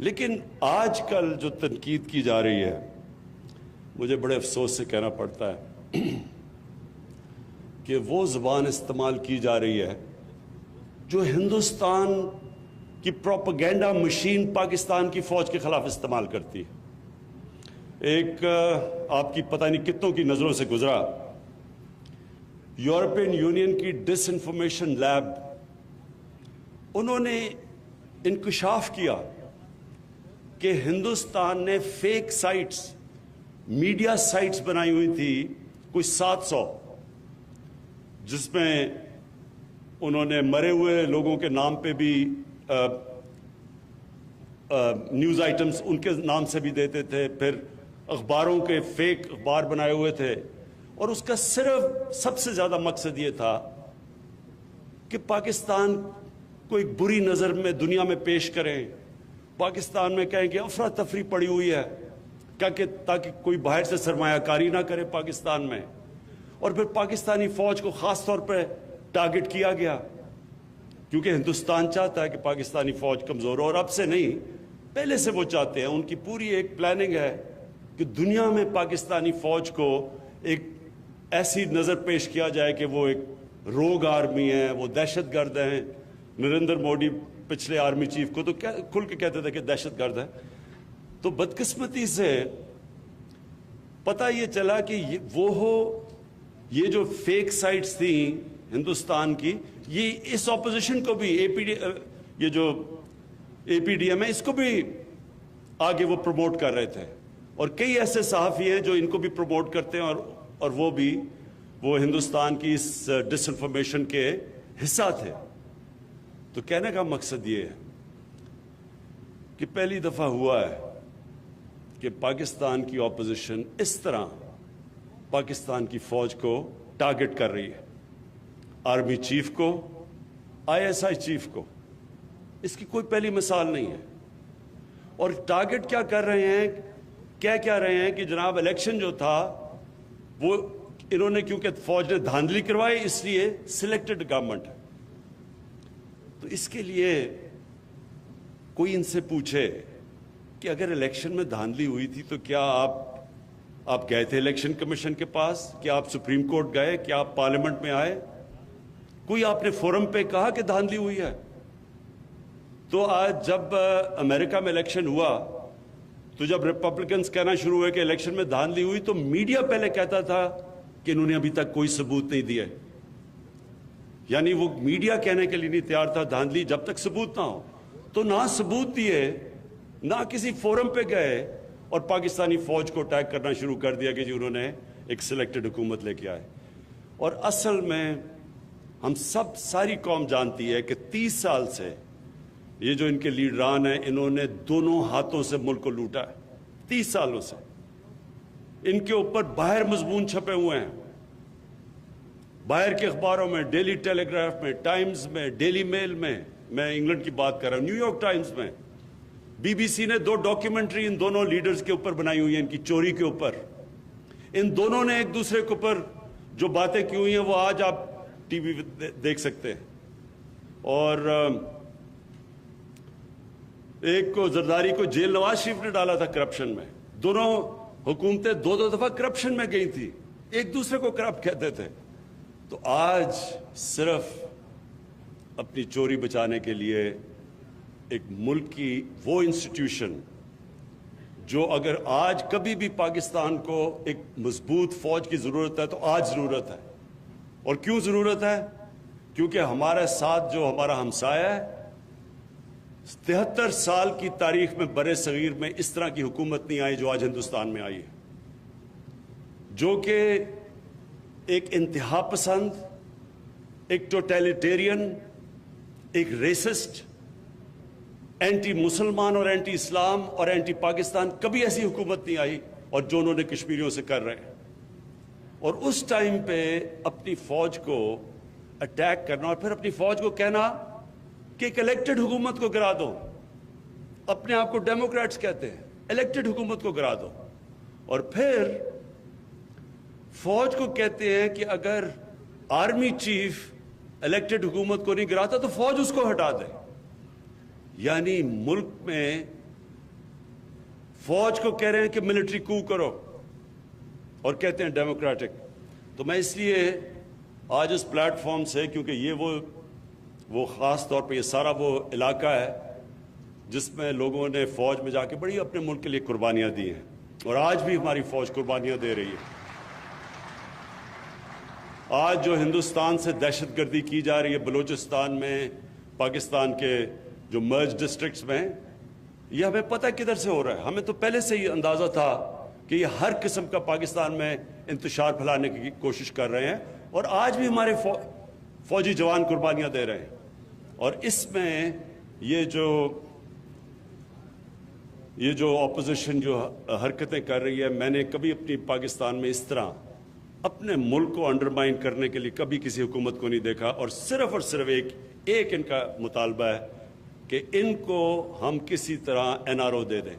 لیکن آج کل جو تنقید کی جا رہی ہے مجھے بڑے افسوس سے کہنا پڑتا ہے کہ وہ زبان استعمال کی جا رہی ہے جو ہندوستان کی پروپیگنڈا مشین پاکستان کی فوج کے خلاف استعمال کرتی ہے۔ ایک آپ کی پتہ نہیں کتنوں کی نظروں سے گزرا، یورپین یونین کی ڈس انفارمیشن لیب، انہوں نے انکشاف کیا کہ ہندوستان نے فیک سائٹس، میڈیا سائٹس بنائی ہوئی تھی کوئی 700، جس میں انہوں نے مرے ہوئے لوگوں کے نام پہ بھی نیوز آئٹمز ان کے نام سے بھی دیتے تھے، پھر اخباروں کے فیک اخبار بنائے ہوئے تھے، اور اس کا صرف سب سے زیادہ مقصد یہ تھا کہ پاکستان کو ایک بری نظر میں دنیا میں پیش کریں، پاکستان میں کہیں کہ افراتفری پڑی ہوئی ہے تاکہ کوئی باہر سے سرمایہ کاری نہ کرے پاکستان میں، اور پھر پاکستانی فوج کو خاص طور پہ ٹارگٹ کیا گیا کیونکہ ہندوستان چاہتا ہے کہ پاکستانی فوج کمزور ہو، اور اب سے نہیں پہلے سے وہ چاہتے ہیں، ان کی پوری ایک پلاننگ ہے کہ دنیا میں پاکستانی فوج کو ایک ایسی نظر پیش کیا جائے کہ وہ ایک روگ آرمی ہے، وہ دہشت گرد ہیں۔ نریندر مودی پچھلے آرمی چیف کو تو کھل کے کہتے تھے کہ دہشت گرد ہے۔ تو بدقسمتی سے پتہ یہ چلا کہ یہ جو فیک سائٹس تھیں ہندوستان کی، یہ اس اپوزیشن کو بھی یہ جو اے پی ڈی ایم ہے اس کو بھی آگے وہ پروموٹ کر رہے تھے، اور کئی ایسے صحافی ہیں جو ان کو بھی پروموٹ کرتے ہیں، اور وہ ہندوستان کی اس ڈس انفارمیشن کے حصہ تھے۔ تو کہنے کا مقصد یہ ہے کہ پہلی دفعہ ہوا ہے کہ پاکستان کی اپوزیشن اس طرح پاکستان کی فوج کو ٹارگٹ کر رہی ہے، آرمی چیف کو، آئی ایس آئی چیف کو۔ اس کی کوئی پہلی مثال نہیں ہے، اور ٹارگٹ کیا کر رہے ہیں، کیا رہے ہیں کہ جناب الیکشن جو تھا وہ انہوں نے کیونکہ فوج نے دھاندلی کروائی اس لیے سلیکٹڈ گورنمنٹ ہے۔ تو اس کے لیے کوئی ان سے پوچھے کہ اگر الیکشن میں دھاندلی ہوئی تھی تو کیا آپ گئے تھے الیکشن کمیشن کے پاس، کیا آپ سپریم کورٹ گئے، کیا آپ پارلیمنٹ میں آئے، کوئی آپ نے فورم پہ کہا کہ دھاندلی ہوئی ہے؟ تو آج جب امریکہ میں الیکشن ہوا تو جب ریپبلکنز کہنا شروع ہوئے کہ الیکشن میں دھاندلی ہوئی تو میڈیا پہلے کہتا تھا کہ انہوں نے ابھی تک کوئی ثبوت نہیں دیے، یعنی وہ میڈیا کہنے کے لیے نہیں تیار تھا دھاندلی جب تک ثبوت نہ ہو۔ تو نہ ثبوت دیے، نہ کسی فورم پہ گئے، اور پاکستانی فوج کو اٹیک کرنا شروع کر دیا کہ جی انہوں نے ایک سلیکٹڈ حکومت لے کے آئے۔ اور اصل میں ہم ساری قوم جانتی ہے کہ 30 سال سے یہ جو ان کے لیڈران ہیں انہوں نے دونوں ہاتھوں سے ملک کو لوٹا ہے، 30 سالوں سے۔ ان کے اوپر باہر مضمون چھپے ہوئے ہیں، باہر کے اخباروں میں، ڈیلی ٹیلی گراف میں، ٹائمز میں، ڈیلی میل میں، میں انگلینڈ کی بات کر رہا ہوں، نیو یارک ٹائمز میں، بی بی سی نے 2 ڈاکیومنٹری ان دونوں لیڈرز کے اوپر بنائی ہوئی ہیں، ان کی چوری کے اوپر۔ ان دونوں نے ایک دوسرے کے اوپر جو باتیں کی ہوئی ہیں وہ آج آپ ٹی وی دیکھ سکتے ہیں۔ اور ایک کو زرداری کو جیل نواز شریف نے ڈالا تھا کرپشن میں، دونوں حکومتیں 2 دفعہ کرپشن میں گئی تھی، ایک دوسرے کو کرپٹ کہتے تھے۔ تو آج صرف اپنی چوری بچانے کے لیے ایک ملک کی وہ انسٹیٹیوشن جو اگر آج کبھی بھی پاکستان کو ایک مضبوط فوج کی ضرورت ہے تو آج ضرورت ہے۔ اور کیوں ضرورت ہے؟ کیونکہ ہمارے ساتھ جو ہمارا ہمسایہ ہے، 73 سال کی تاریخ میں برِ صغیر میں اس طرح کی حکومت نہیں آئی جو آج ہندوستان میں آئی ہے، جو کہ ایک انتہا پسند، ایک ٹوٹیلیٹیرین، ایک ریسسٹ، اینٹی مسلمان اور اینٹی اسلام اور اینٹی پاکستان، کبھی ایسی حکومت نہیں آئی، اور جو انہوں نے کشمیریوں سے کر رہے ہیں۔ اور اس ٹائم پہ اپنی فوج کو اٹیک کرنا اور پھر اپنی فوج کو کہنا کہ ایک الیکٹڈ حکومت کو گرا دو، اپنے آپ کو ڈیموکریٹس کہتے ہیں، الیکٹڈ حکومت کو گرا دو، اور پھر فوج کو کہتے ہیں کہ اگر آرمی چیف الیکٹڈ حکومت کو نہیں گراتا تو فوج اس کو ہٹا دے۔ یعنی ملک میں फौज को कह रहे हैं कि मिलिट्री कू करो और कहते हैं डेमोक्रेटिक। तो मैं इसलिए आज इस प्लेटफॉर्म से, क्योंकि ये वो ख़ास तौर पे ये सारा वो इलाका है जिसमें लोगों ने फ़ौज में जाके बड़ी अपने मुल्क के लिए कुर्बानियाँ दी हैं, और आज भी हमारी फ़ौज कुर्बानियाँ दे रही है। आज जो हिंदुस्तान से दहशतगर्दी की जा रही है बलूचिस्तान में, पाकिस्तान के जो मर्ज डिस्ट्रिक्ट्स में, ये हमें पता किधर से हो रहा है। हमें तो पहले से ही अंदाज़ा था कि ये हर किस्म का पाकिस्तान में इंतशार फैलाने की कोशिश कर रहे हैं, और आज भी हमारे फौजी जवान कुर्बानियाँ दे रहे हैं। और इसमें ये जो ऑपोजिशन जो हरकतें कर रही है, मैंने कभी अपनी पाकिस्तान में इस तरह अपने मुल्क को अंडरमाइन करने के लिए कभी किसी हुकूमत को नहीं देखा। और सिर्फ एक इनका मुतालबा है कि इनको हम किसी तरह NRO दे दें,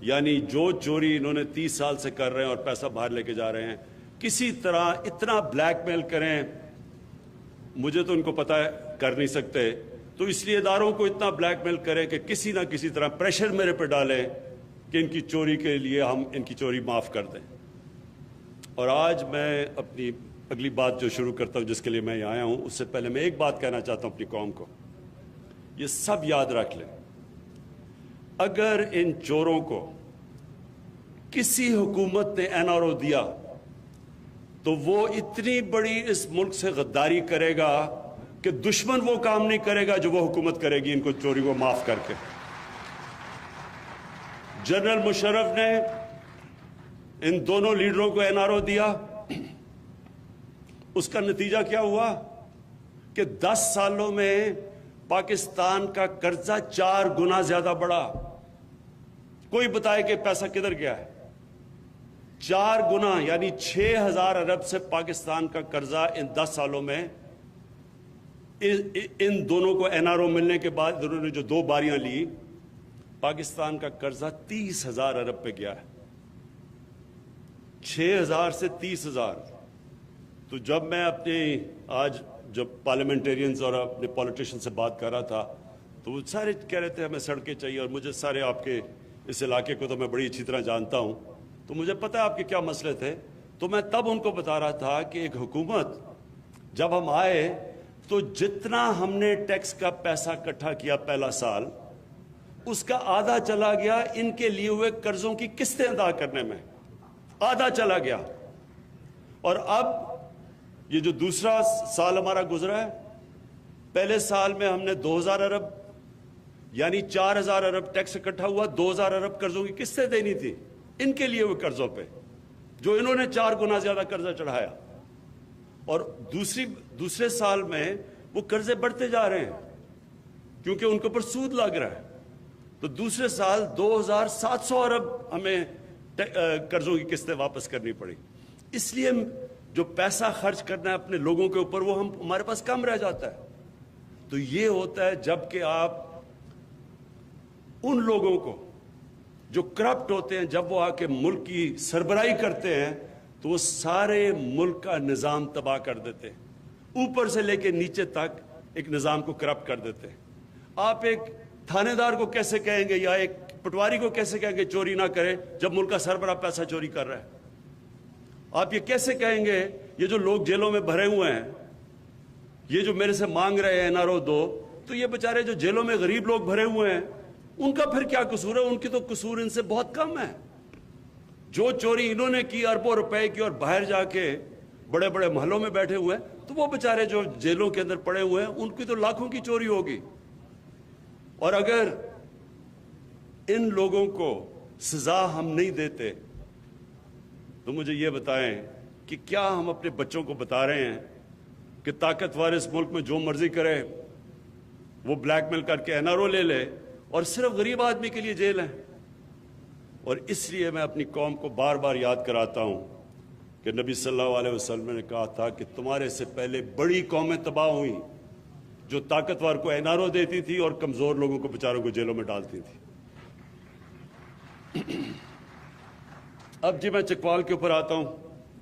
यानी जो चोरी इन्होंने 30 साल से कर रहे हैं और पैसा बाहर लेके जा रहे हैं, किसी तरह इतना ब्लैकमेल करें। मुझे तो इनको पता है कर नहीं सकते, तो इसलिए इदारों को इतना ब्लैकमेल करें कि किसी ना किसी तरह प्रेशर मेरे पे डालें कि इनकी चोरी के लिए हम इनकी चोरी माफ़ कर दें। और आज मैं अपनी अगली बात जो शुरू करता हूँ, जिसके लिए मैं यहाँ आया हूँ, उससे पहले मैं एक बात कहना चाहता हूँ अपनी कौम को। ये सब याद रख लें, अगर इन चोरों को किसी हुकूमत ने NRO दिया तो वो इतनी बड़ी इस मुल्क से गद्दारी करेगा कि दुश्मन वो काम नहीं करेगा जो वो हुकूमत करेगी इनको चोरी को माफ करके। जनरल मुशर्रफ ने इन दोनों लीडरों को NRO दिया, उसका नतीजा क्या हुआ कि 10 सालों में पाकिस्तान का कर्जा 4 गुना ज्यादा बढ़ा। कोई बताए कि पैसा किधर गया है? 4 गुना, यानी 6000 अरब से पाकिस्तान का कर्जा इन 10 सालों में, इन दोनों को NRO मिलने के बाद इन्होंने जो 2 बारियां ली, पाकिस्तान का कर्जा 30,000 अरब पे गया है। 6000 से 30,000। तो जब मैं आज जब पार्लियामेंटेरियंस और अपने पॉलिटिशियन से बात कर रहा था, तो वो सारे कह रहे थे हमें सड़कें चाहिए, और मुझे सारे आपके इस इलाके को तो मैं बड़ी अच्छी तरह जानता हूं, तो मुझे पता है आपके क्या मसले थे। तो मैं तब उनको बता रहा था कि एक हुकूमत जब हम आए तो जितना हमने टैक्स का पैसा इकट्ठा किया पहला साल, उसका आधा चला गया इनके लिए हुए कर्जों की किस्तें अदा करने में, आधा चला गया। और अब ये जो दूसरा साल हमारा गुजरा है, पहले साल में हमने 2000 अरब यानी 4000 अरब टैक्स इकट्ठा हुआ, 2000 अरब कर्जों की किस्तें देनी थी इनके लिए हुए कर्जों पे, जो इन्होंने 4 गुना ज्यादा कर्जा चढ़ाया। और दूसरे साल में वो कर्जे बढ़ते जा रहे हैं क्योंकि उनके ऊपर सूद लग रहा है। तो दूसरे साल 2700 अरब हमें कर्जों की किस्तें वापस करनी पड़ी। इसलिए जो पैसा खर्च करना है अपने लोगों के ऊपर, वो हमारे पास कम रह जाता है। तो ये होता है जबकि आप उन लोगों को जो करप्ट होते हैं, जब वो आके मुल्क की सरबराही करते हैं, तो वो सारे मुल्क का निज़ाम तबाह कर देते हैं, ऊपर से लेके नीचे तक एक निज़ाम को करप्ट कर देते हैं। आप एक थानेदार को कैसे कहेंगे या एक पटवारी को कैसे कहेंगे चोरी ना करे, जब मुल्क का सरबराह पैसा चोरी कर रहा है? आप ये कैसे कहेंगे ये जो लोग जेलों में भरे हुए हैं, ये जो मेरे से मांग रहे हैं NRO दो, तो ये बेचारे जो जेलों में गरीब लोग भरे हुए हैं, उनका फिर क्या कसूर है? उनकी तो कसूर इनसे बहुत कम है। जो चोरी इन्होंने की अरबों रुपए की और बाहर जाके बड़े बड़े महलों में बैठे हुए हैं, तो वो बेचारे जो जेलों के अंदर पड़े हुए हैं, उनकी तो लाखों की चोरी होगी। और अगर इन लोगों को सजा हम नहीं देते, तो मुझे ये बताएं कि क्या हम अपने बच्चों को बता रहे हैं कि ताकतवर इस मुल्क में जो मर्जी करे, वो ब्लैकमेल करके NRO ले ले और सिर्फ गरीब आदमी के लिए जेल है? और इसलिए मैं अपनी कौम को बार बार याद कराता हूं कि नबी सल्लल्लाहु अलैहि वसल्लम ने कहा था कि तुम्हारे से पहले बड़ी कौमें तबाह हुई जो ताकतवर को NRO देती थी और कमजोर लोगों को बेचारों को जेलों में डालती थी। अब जी मैं चकवाल के ऊपर आता हूं।